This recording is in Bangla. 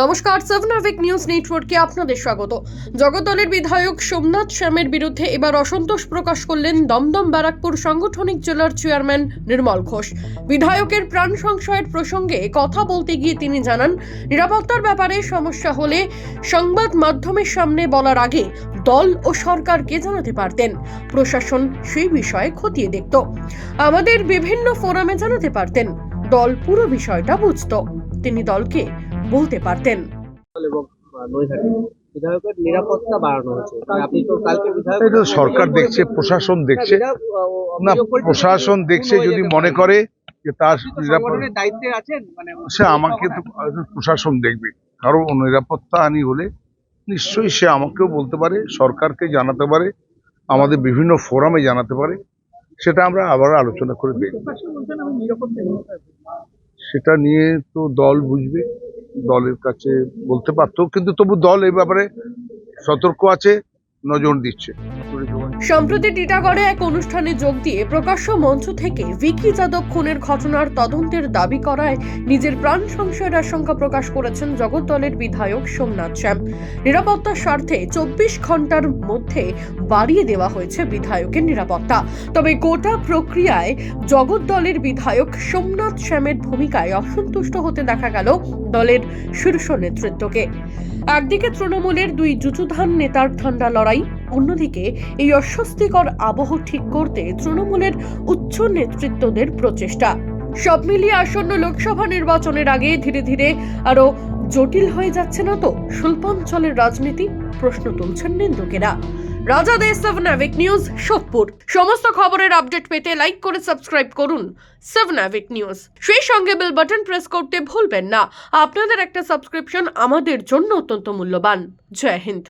নমস্কার, 7 নিউজ নেটওয়ার্কে আপনাদের স্বাগত। জগদ্দলের বিধায়ক সোমনাথ শ্যামের বিরুদ্ধে এবার অসন্তোষ প্রকাশ করলেন দমদম ব্যারাকপুর সাংগঠনিক জেলার চেয়ারম্যান নির্মল ঘোষ। বিধায়কের প্রাণ সংশয়ের প্রসঙ্গে কথা বলতে গিয়ে তিনি জানান, নিরাপত্তার ব্যাপারে সমস্যা হলে সংবাদ মাধ্যমের সামনে বলার আগে দল ও সরকারকে জানাতে পারতেন। প্রশাসন সেই বিষয়ে খতিয়ে দেখত, আমাদের বিভিন্ন ফোরামে জানাতে পারতেন। দল পুরো বিষয়টা বুঝতো, তিনি দলকে বলতে পারতেন। এবং নৈহাটি বিধায়কের নিরাপত্তা বাড়ানো হয়েছে। আপনি তো কালকে বিধায়ক এটা সরকার দেখছে, প্রশাসন দেখছে না, প্রশাসন দেখছে। যদি মনে করে যে তার সংগঠনের দায়িত্বে আছেন, মানে সে আমাকে তো প্রশাসন দেখবে। কারো নিরাপত্তা হানি হলে নিশ্চয়ই সে আমাকেও বলতে পারে, সরকারকে জানাতে পারে, আমাদের বিভিন্ন ফোরামে জানাতে পারে। সেটা আমরা আবার আলোচনা করে দেখব। সেটা নিয়ে তো দল বুঝবে, দলের কাছে বলতে পারতো, কিন্তু তবু দল এই ব্যাপারে সতর্ক আছে, নজর দিচ্ছে। সম্প্রতি টিটাগড়ে এক অনুষ্ঠানে যোগ দিয়ে প্রকাশ্য মঞ্চ থেকে ভিকি যাদব খুনের ঘটনার তদন্তের দাবি করায় নিজের প্রাণ সংশয়ের আশঙ্কা প্রকাশ করেছেন জগদ্দলের বিধায়ক সোমনাথ শ্যাম। নিরাপত্তার স্বার্থে 24 ঘন্টার মধ্যে বাড়িয়ে দেওয়া হয়েছে বিধায়কের নিরাপত্তা। তবে গোটা প্রক্রিয়ায় জগদ্দলের বিধায়ক সোমনাথ শ্যামের ভূমিকায় অসন্তুষ্ট হতে দেখা গেল দলের শীর্ষ নেতৃত্বকে। একদিকে তৃণমূলের দুই যুযুধান নেতার ঠান্ডা লড়াই, অন্যদিকে এই অস্বস্তিকর আবহ ঠিক করতে তৃণমূলের উচ্চ নেতৃত্বদের প্রচেষ্টা। সব মিলিয়ে আসন্ন লোকসভা নির্বাচনের আগে ধীরে ধীরে আরো জটিল হয়ে যাচ্ছে না তো শিল্পাঞ্চলের রাজনীতি, প্রশ্ন তুলছেন নিন্দুকেরা। রাজা দে 7 নিউজ সোদপুর। সমস্ত খবরের আপডেট পেতে লাইক করে সাবস্ক্রাইব করুন 7 নিউজ। সেই সঙ্গে বেল বাটন প্রেস করতে ভুলবেন না। আপনাদের একটা সাবস্ক্রিপশন আমাদের জন্য অত্যন্ত মূল্যবান। জয় হিন্দ।